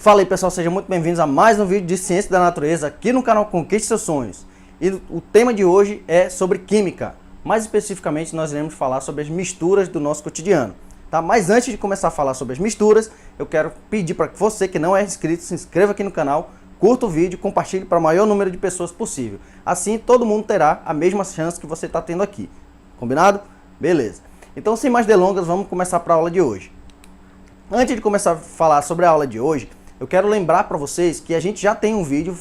Fala aí pessoal, sejam muito bem-vindos a mais um vídeo de Ciência da Natureza aqui no canal Conquiste Seus Sonhos. E o tema de hoje é sobre química. Mais especificamente nós iremos falar sobre as misturas do nosso cotidiano. Tá? Mas antes de começar a falar sobre as misturas, eu quero pedir para que você que não é inscrito, se inscreva aqui no canal, curta o vídeo e compartilhe para o maior número de pessoas possível. Assim todo mundo terá a mesma chance que você está tendo aqui. Combinado? Beleza. Então sem mais delongas, vamos começar para a aula de hoje. Antes de começar a falar sobre a aula de hoje, eu quero lembrar para vocês que a gente já tem um vídeo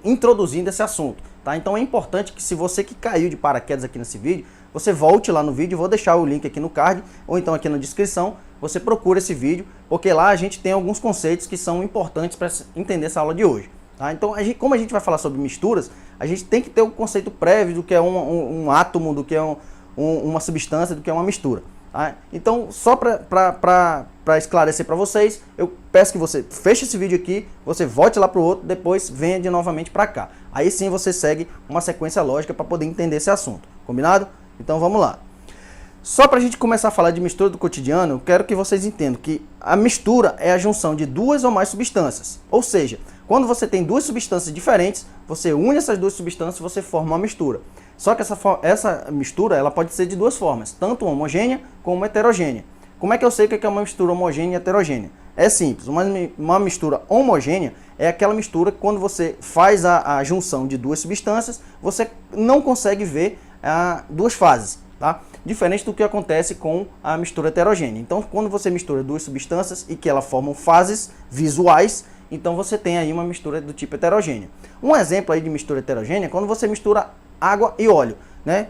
introduzindo esse assunto, tá? Então é importante que se você que caiu de paraquedas aqui nesse vídeo, você volte lá no vídeo, vou deixar o link aqui no card, ou então aqui na descrição, você procura esse vídeo, porque lá a gente tem alguns conceitos que são importantes para entender essa aula de hoje, tá? Então, como a gente vai falar sobre misturas, a gente tem que ter o conceito prévio do que é um átomo, do que é uma substância, do que é uma mistura. Tá? Então, só para esclarecer para vocês, eu peço que você feche esse vídeo aqui, você volte lá para o outro, depois venha novamente para cá. Aí sim você segue uma sequência lógica para poder entender esse assunto. Combinado? Então vamos lá. Só para a gente começar a falar de mistura do cotidiano, eu quero que vocês entendam que a mistura é a junção de duas ou mais substâncias. Ou seja, quando você tem duas substâncias diferentes, você une essas duas substâncias e você forma uma mistura. Só que essa mistura ela pode ser de duas formas, tanto homogênea como heterogênea. Como é que eu sei o que é uma mistura homogênea e heterogênea? É simples, uma mistura homogênea é aquela mistura que quando você faz a junção de duas substâncias, você não consegue ver duas fases, tá? Diferente do que acontece com a mistura heterogênea. Então, quando você mistura duas substâncias e que elas formam fases visuais, então você tem aí uma mistura do tipo heterogênea. Um exemplo aí de mistura heterogênea é quando você mistura água e óleo, né?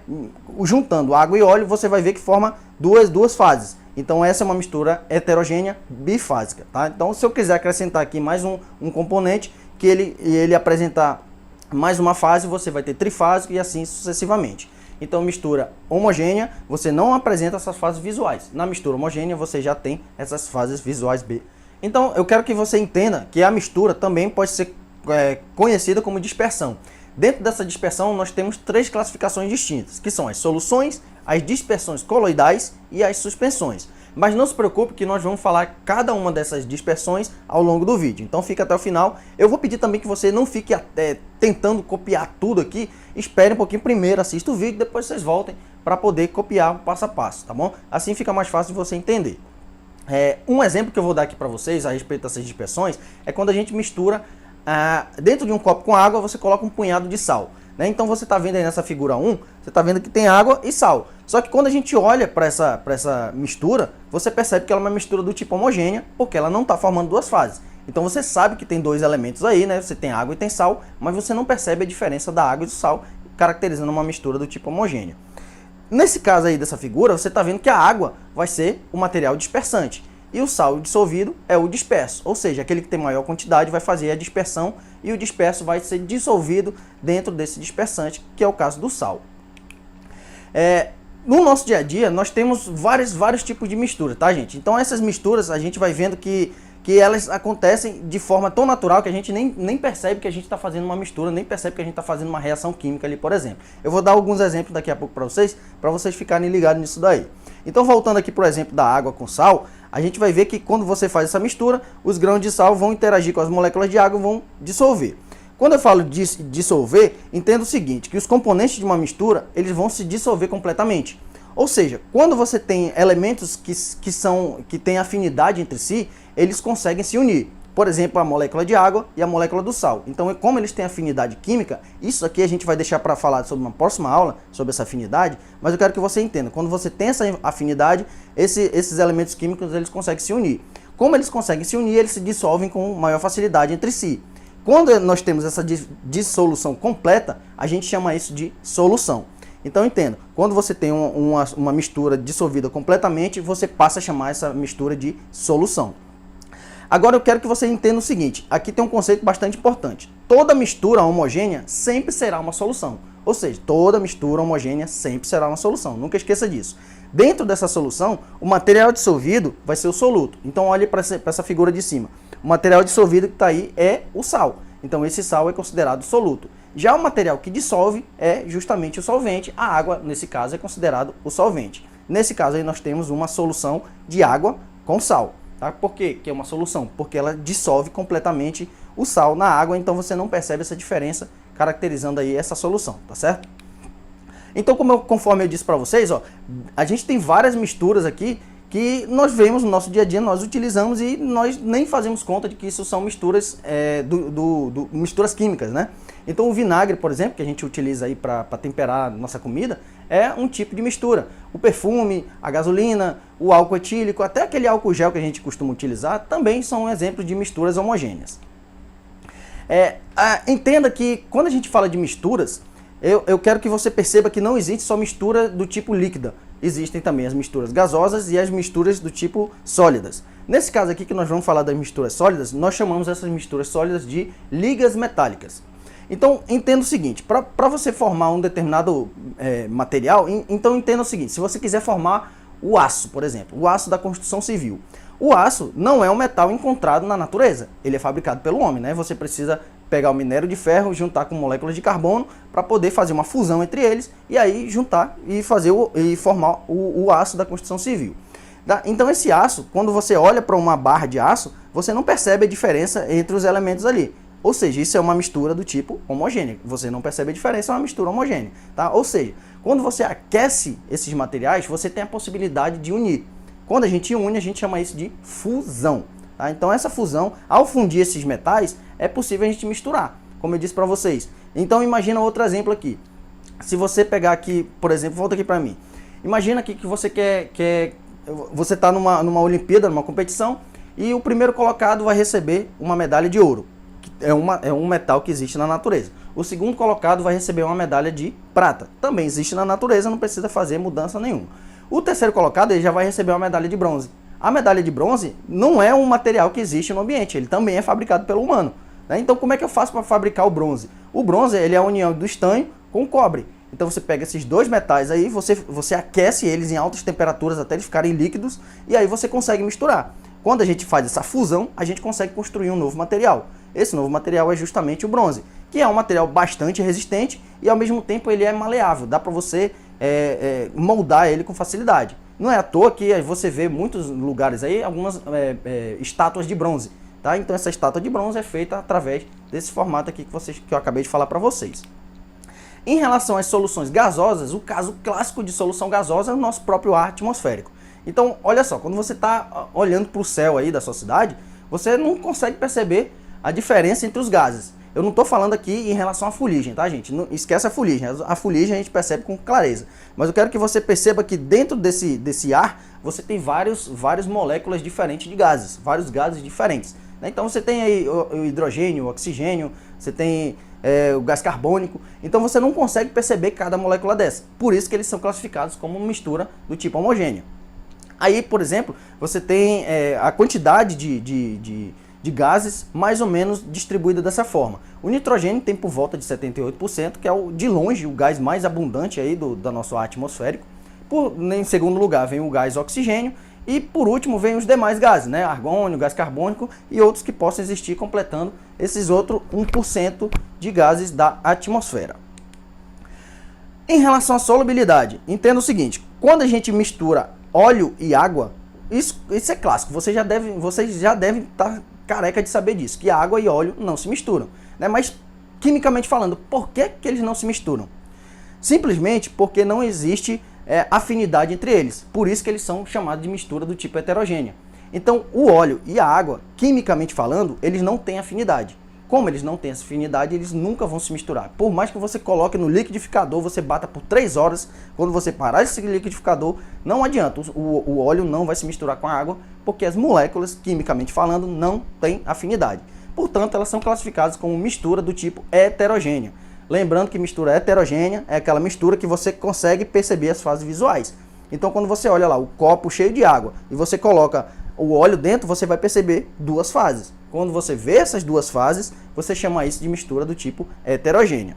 Juntando água e óleo, você vai ver que forma duas fases. Então essa é uma mistura heterogênea bifásica, tá? Então se eu quiser acrescentar aqui mais um componente que ele apresentar mais uma fase, você vai ter trifásico e assim sucessivamente. Então mistura homogênea, você não apresenta essas fases visuais. Na mistura homogênea você já tem essas fases visuais B. Então eu quero que você entenda que a mistura também pode ser conhecida como dispersão. Dentro dessa dispersão nós temos três classificações distintas, que são as soluções, as dispersões coloidais e as suspensões. Mas não se preocupe que nós vamos falar cada uma dessas dispersões ao longo do vídeo. Então fica até o final. Eu vou pedir também que você não fique tentando copiar tudo aqui. Espere um pouquinho primeiro, assista o vídeo, depois vocês voltem para poder copiar passo a passo, tá bom? Assim fica mais fácil de você entender. Um exemplo que eu vou dar aqui para vocês a respeito dessas dispersões é quando a gente mistura dentro de um copo com água, você coloca um punhado de sal, né? Então você está vendo aí nessa figura 1, você está vendo que tem água e sal. Só que quando a gente olha para essa mistura, você percebe que ela é uma mistura do tipo homogênea, porque ela não está formando duas fases. Então você sabe que tem dois elementos aí, né? Você tem água e tem sal, mas você não percebe a diferença da água e do sal, caracterizando uma mistura do tipo homogênea. Nesse caso aí dessa figura, você está vendo que a água vai ser o material dispersante. E o sal dissolvido é o disperso, ou seja, aquele que tem maior quantidade vai fazer a dispersão e o disperso vai ser dissolvido dentro desse dispersante, que é o caso do sal. No nosso dia a dia, nós temos vários tipos de mistura, tá, gente? Então essas misturas a gente vai vendo que elas acontecem de forma tão natural que a gente nem percebe que a gente está fazendo uma mistura, nem percebe que a gente está fazendo uma reação química ali, por exemplo. Eu vou dar alguns exemplos daqui a pouco para vocês ficarem ligados nisso daí. Então voltando aqui para o exemplo da água com sal, a gente vai ver que quando você faz essa mistura, os grãos de sal vão interagir com as moléculas de água e vão dissolver. Quando eu falo de dissolver, entenda o seguinte, que os componentes de uma mistura, eles vão se dissolver completamente. Ou seja, quando você tem elementos que têm afinidade entre si, eles conseguem se unir. Por exemplo, a molécula de água e a molécula do sal. Então, como eles têm afinidade química, isso aqui a gente vai deixar para falar sobre uma próxima aula, sobre essa afinidade, mas eu quero que você entenda, quando você tem essa afinidade, esses elementos químicos eles conseguem se unir. Como eles conseguem se unir, eles se dissolvem com maior facilidade entre si. Quando nós temos essa dissolução completa, a gente chama isso de solução. Então entenda, quando você tem uma mistura dissolvida completamente, você passa a chamar essa mistura de solução. Agora eu quero que você entenda o seguinte, aqui tem um conceito bastante importante. Toda mistura homogênea sempre será uma solução. Ou seja, toda mistura homogênea sempre será uma solução, nunca esqueça disso. Dentro dessa solução, o material dissolvido vai ser o soluto. Então olhe para essa figura de cima. O material dissolvido que está aí é o sal. Então esse sal é considerado soluto. Já o material que dissolve é justamente o solvente. A água, nesse caso, é considerado o solvente. Nesse caso aí nós temos uma solução de água com sal. Tá? Por quê que é uma solução? Porque ela dissolve completamente o sal na água, então você não percebe essa diferença, caracterizando aí essa solução, tá certo? Então, conforme eu disse para vocês, ó, a gente tem várias misturas aqui que nós vemos no nosso dia a dia, nós utilizamos e nós nem fazemos conta de que isso são misturas, misturas químicas, né? Então o vinagre, por exemplo, que a gente utiliza aí para temperar nossa comida, é um tipo de mistura. O perfume, a gasolina, o álcool etílico, até aquele álcool gel que a gente costuma utilizar, também são exemplos de misturas homogêneas. Entenda que quando a gente fala de misturas, eu quero que você perceba que não existe só mistura do tipo líquida. Existem também as misturas gasosas e as misturas do tipo sólidas. Nesse caso aqui que nós vamos falar das misturas sólidas, nós chamamos essas misturas sólidas de ligas metálicas. Então, entenda o seguinte, para você formar um determinado material, então entenda o seguinte, se você quiser formar o aço, por exemplo, o aço da construção civil. O aço não é um metal encontrado na natureza, ele é fabricado pelo homem, né? Você precisa pegar o minério de ferro, juntar com moléculas de carbono para poder fazer uma fusão entre eles e aí juntar e formar o aço da construção civil. Então esse aço, quando você olha para uma barra de aço, você não percebe a diferença entre os elementos ali. Ou seja, isso é uma mistura do tipo homogênea. Você não percebe a diferença, é uma mistura homogênea. Tá? Ou seja, quando você aquece esses materiais, você tem a possibilidade de unir. Quando a gente une, a gente chama isso de fusão. Tá? Então essa fusão, ao fundir esses metais, é possível a gente misturar, como eu disse para vocês. Então imagina outro exemplo aqui. Se você pegar aqui, por exemplo, volta aqui para mim. Imagina aqui que você você está numa Olimpíada, numa competição, e o primeiro colocado vai receber uma medalha de ouro. É um metal que existe na natureza. O segundo colocado vai receber uma medalha de prata. Também existe na natureza, não precisa fazer mudança nenhuma. O terceiro colocado ele já vai receber uma medalha de bronze. A medalha de bronze não é um material que existe no ambiente, ele também é fabricado pelo humano. Né? Então como é que eu faço para fabricar o bronze? O bronze ele é a união do estanho com o cobre. Então você pega esses dois metais aí, você aquece eles em altas temperaturas até eles ficarem líquidos e aí você consegue misturar. Quando a gente faz essa fusão, a gente consegue construir um novo material. Esse novo material é justamente o bronze, que é um material bastante resistente e ao mesmo tempo ele é maleável, dá para você moldar ele com facilidade. Não é à toa que você vê em muitos lugares aí algumas estátuas de bronze, tá? Então essa estátua de bronze é feita através desse formato aqui que eu acabei de falar para vocês. Em relação às soluções gasosas, o caso clássico de solução gasosa é o nosso próprio ar atmosférico. Então, olha só, quando você está olhando para o céu aí da sua cidade, você não consegue perceber a diferença entre os gases. Eu não estou falando aqui em relação à fuligem, tá, gente? Não, esquece a fuligem. A fuligem a gente percebe com clareza. Mas eu quero que você perceba que dentro desse ar, você tem várias moléculas diferentes de gases, vários gases diferentes. Né? Então você tem aí o hidrogênio, o oxigênio, você tem o gás carbônico. Então você não consegue perceber cada molécula dessa. Por isso que eles são classificados como mistura do tipo homogêneo. Aí, por exemplo, você tem a quantidade de gases mais ou menos distribuída dessa forma. O nitrogênio tem por volta de 78%, que é de longe o gás mais abundante aí do nosso ar atmosférico. Em segundo lugar vem o gás oxigênio e por último vem os demais gases, né? Argônio, gás carbônico e outros que possam existir completando esses outros 1% de gases da atmosfera. Em relação à solubilidade, entenda o seguinte, quando a gente mistura óleo e água, isso é clássico, vocês já devem estar careca de saber disso, que água e óleo não se misturam. Né? Mas, quimicamente falando, por que eles não se misturam? Simplesmente porque não existe afinidade entre eles, por isso que eles são chamados de mistura do tipo heterogênea. Então, o óleo e a água, quimicamente falando, eles não têm afinidade. Como eles não têm essa afinidade, eles nunca vão se misturar. Por mais que você coloque no liquidificador, você bata por 3 horas, quando você parar esse liquidificador, não adianta, o óleo não vai se misturar com a água, porque as moléculas, quimicamente falando, não têm afinidade. Portanto, elas são classificadas como mistura do tipo heterogênea. Lembrando que mistura heterogênea é aquela mistura que você consegue perceber as fases visuais. Então, quando você olha lá o copo cheio de água e você coloca o óleo dentro, você vai perceber duas fases. Quando você vê essas duas fases, você chama isso de mistura do tipo heterogênea.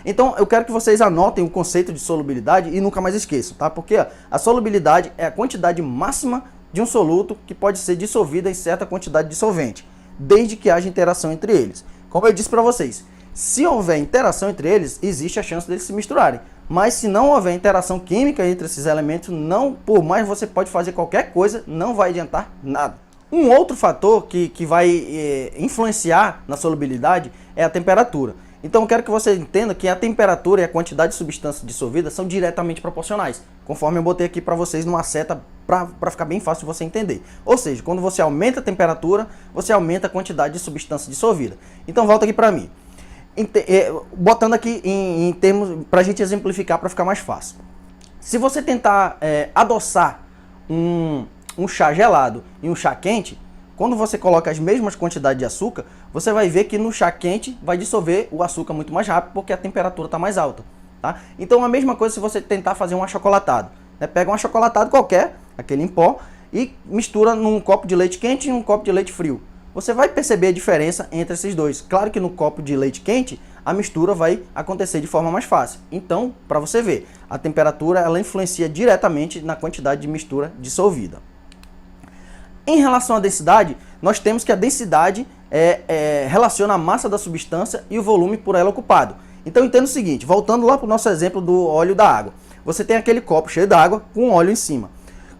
Então, eu quero que vocês anotem o conceito de solubilidade e nunca mais esqueçam, tá? Porque a solubilidade é a quantidade máxima de um soluto que pode ser dissolvida em certa quantidade de solvente, desde que haja interação entre eles. Como eu disse para vocês, se houver interação entre eles, existe a chance deles se misturarem. Mas se não houver interação química entre esses elementos, por mais você pode fazer qualquer coisa, não vai adiantar nada. Um outro fator que vai influenciar na solubilidade é a temperatura. Então eu quero que você entenda que a temperatura e a quantidade de substância dissolvida são diretamente proporcionais, conforme eu botei aqui para vocês numa seta para ficar bem fácil de você entender. Ou seja, quando você aumenta a temperatura, você aumenta a quantidade de substância dissolvida. Então volta aqui para mim. Botando aqui em termos, para a gente exemplificar para ficar mais fácil. Se você tentar adoçar um chá gelado e um chá quente, quando você coloca as mesmas quantidades de açúcar, você vai ver que no chá quente vai dissolver o açúcar muito mais rápido porque a temperatura está mais alta. Tá? Então a mesma coisa se você tentar fazer um achocolatado. Né? Pega um achocolatado qualquer, aquele em pó, e mistura num copo de leite quente e um copo de leite frio. Você vai perceber a diferença entre esses dois. Claro que no copo de leite quente, a mistura vai acontecer de forma mais fácil. Então, para você ver, a temperatura ela influencia diretamente na quantidade de mistura dissolvida. Em relação à densidade, nós temos que a densidade relaciona a massa da substância e o volume por ela ocupado. Então entenda o seguinte, voltando lá para o nosso exemplo do óleo da água. Você tem aquele copo cheio d'água com óleo em cima.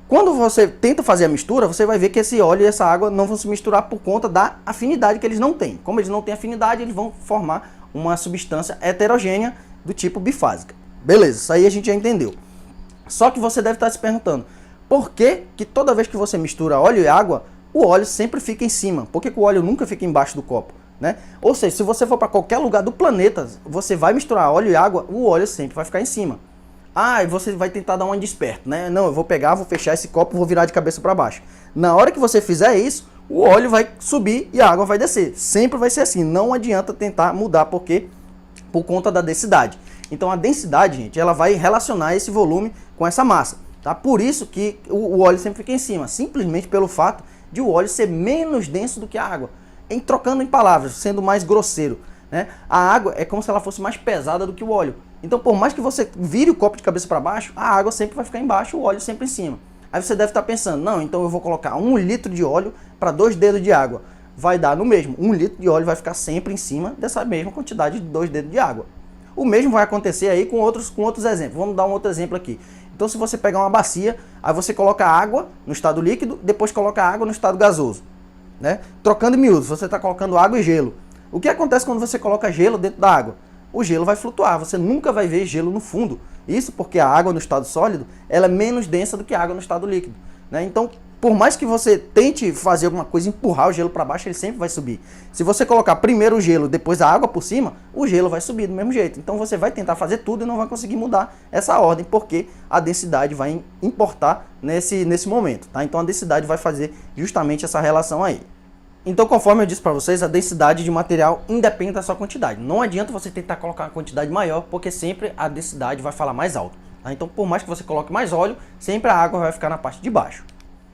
Quando você tenta fazer a mistura, você vai ver que esse óleo e essa água não vão se misturar por conta da afinidade que eles não têm. Como eles não têm afinidade, eles vão formar uma substância heterogênea do tipo bifásica. Beleza, isso aí a gente já entendeu. Só que você deve estar se perguntando, por que toda vez que você mistura óleo e água, o óleo sempre fica em cima? Por que o óleo nunca fica embaixo do copo? Né? Ou seja, se você for para qualquer lugar do planeta, você vai misturar óleo e água, o óleo sempre vai ficar em cima. Ah, e você vai tentar dar uma desperto, né? Não, eu vou pegar, vou fechar esse copo, vou virar de cabeça para baixo. Na hora que você fizer isso, o óleo vai subir e a água vai descer. Sempre vai ser assim, não adianta tentar mudar, porque por conta da densidade. Então a densidade, gente, ela vai relacionar esse volume com essa massa. Tá? Por isso que o óleo sempre fica em cima, simplesmente pelo fato de o óleo ser menos denso do que a água. Trocando em palavras, sendo mais grosseiro, né? A água é como se ela fosse mais pesada do que o óleo. Então, por mais que você vire o copo de cabeça para baixo, a água sempre vai ficar embaixo, o óleo sempre em cima. Aí você deve estar pensando, não, então eu vou colocar 1 litro de óleo para 2 dedos de água. Vai dar no mesmo, 1 litro de óleo vai ficar sempre em cima dessa mesma quantidade de 2 dedos de água. O mesmo vai acontecer aí com outros exemplos. Vamos dar um outro exemplo aqui. Então, se você pegar uma bacia, aí você coloca água no estado líquido, depois coloca água no estado gasoso. Né? Trocando em miúdos, você está colocando água e gelo. O que acontece quando você coloca gelo dentro da água? O gelo vai flutuar, você nunca vai ver gelo no fundo. Isso porque a água no estado sólido ela é menos densa do que a água no estado líquido. Né? Então, por mais que você tente fazer alguma coisa, empurrar o gelo para baixo, ele sempre vai subir. Se você colocar primeiro o gelo, depois a água por cima, o gelo vai subir do mesmo jeito. Então você vai tentar fazer tudo e não vai conseguir mudar essa ordem, porque a densidade vai importar nesse momento. Tá? Então a densidade vai fazer justamente essa relação aí. Então, conforme eu disse para vocês, a densidade de material independe da sua quantidade. Não adianta você tentar colocar uma quantidade maior, porque sempre a densidade vai falar mais alto. Tá? Então, por mais que você coloque mais óleo, sempre a água vai ficar na parte de baixo.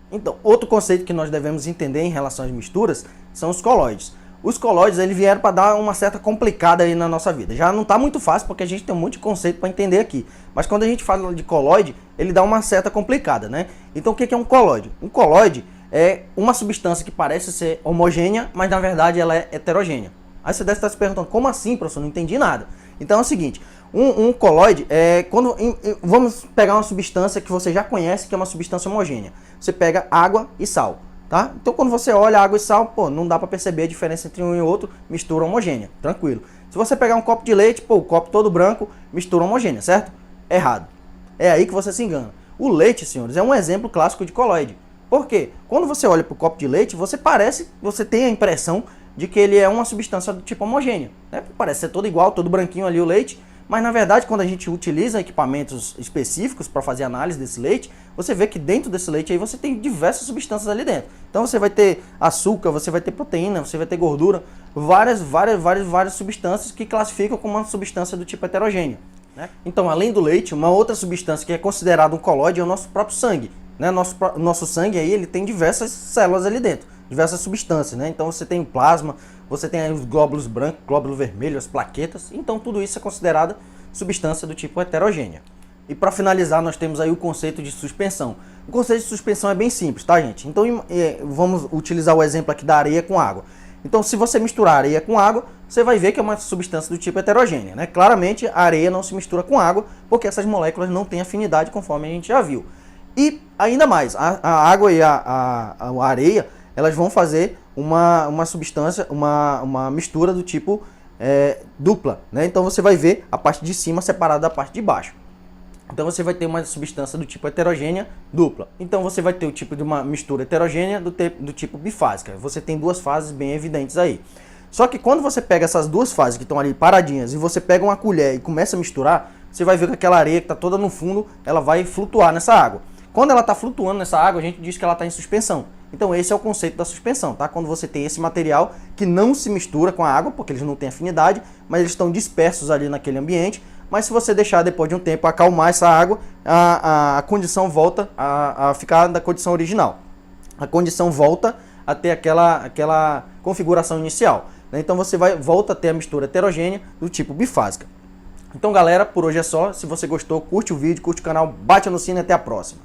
Então, outro conceito que nós devemos entender em relação às misturas são os colóides. Os colóides eles vieram para dar uma certa complicada aí na nossa vida. Já não está muito fácil porque a gente tem um monte de conceito para entender aqui. Mas quando a gente fala de colóide, ele dá uma certa complicada, né? Então, o que é um colóide? Um colóide é uma substância que parece ser homogênea, mas na verdade ela é heterogênea. Aí você deve estar se perguntando, como assim, professor? Não entendi nada. Então é o seguinte, um colóide é quando... Vamos pegar uma substância que você já conhece, que é uma substância homogênea. Você pega água e sal, tá? Então quando você olha água e sal, pô, não dá para perceber a diferença entre um e outro, mistura homogênea, tranquilo. Se você pegar um copo de leite, pô, o copo todo branco, mistura homogênea, certo? Errado. É aí que você se engana. O leite, senhores, é um exemplo clássico de colóide. Por quê? Quando você olha para o copo de leite, você tem a impressão de que ele é uma substância do tipo homogênea. Né? Parece ser todo igual, todo branquinho ali o leite, mas na verdade quando a gente utiliza equipamentos específicos para fazer análise desse leite, você vê que dentro desse leite aí você tem diversas substâncias ali dentro. Então você vai ter açúcar, você vai ter proteína, você vai ter gordura, várias substâncias que classificam como uma substância do tipo heterogênea. Né? Então, além do leite, uma outra substância que é considerada um colóide é o nosso próprio sangue. Né? Nosso sangue aí, ele tem diversas células ali dentro, diversas substâncias, né? Então você tem plasma, você tem aí os glóbulos brancos, glóbulo vermelho, as plaquetas. Então tudo isso é considerado substância do tipo heterogênea. E para finalizar, nós temos aí o conceito de suspensão. O conceito de suspensão é bem simples, tá, gente? Então vamos utilizar o exemplo aqui da areia com água. Então se você misturar areia com água, você vai ver que é uma substância do tipo heterogênea, né? Claramente a areia não se mistura com água, porque essas moléculas não têm afinidade, conforme a gente já viu. E ainda mais, a água e a areia, elas vão fazer uma substância, uma mistura do tipo dupla, né? Então você vai ver a parte de cima separada da parte de baixo. Então você vai ter uma substância do tipo heterogênea dupla. Então você vai ter o tipo de uma mistura heterogênea do tipo bifásica. Você tem duas fases bem evidentes aí. Só que quando você pega essas duas fases que estão ali paradinhas e você pega uma colher e começa a misturar, você vai ver que aquela areia que está toda no fundo, ela vai flutuar nessa água. Quando ela está flutuando nessa água, a gente diz que ela está em suspensão. Então esse é o conceito da suspensão, tá? Quando você tem esse material que não se mistura com a água, porque eles não têm afinidade, mas eles estão dispersos ali naquele ambiente. Mas se você deixar depois de um tempo acalmar essa água, a condição volta a ficar da condição original. A condição volta a ter aquela configuração inicial. Então você volta a ter a mistura heterogênea do tipo bifásica. Então galera, por hoje é só. Se você gostou, curte o vídeo, curte o canal, bate no sino e até a próxima.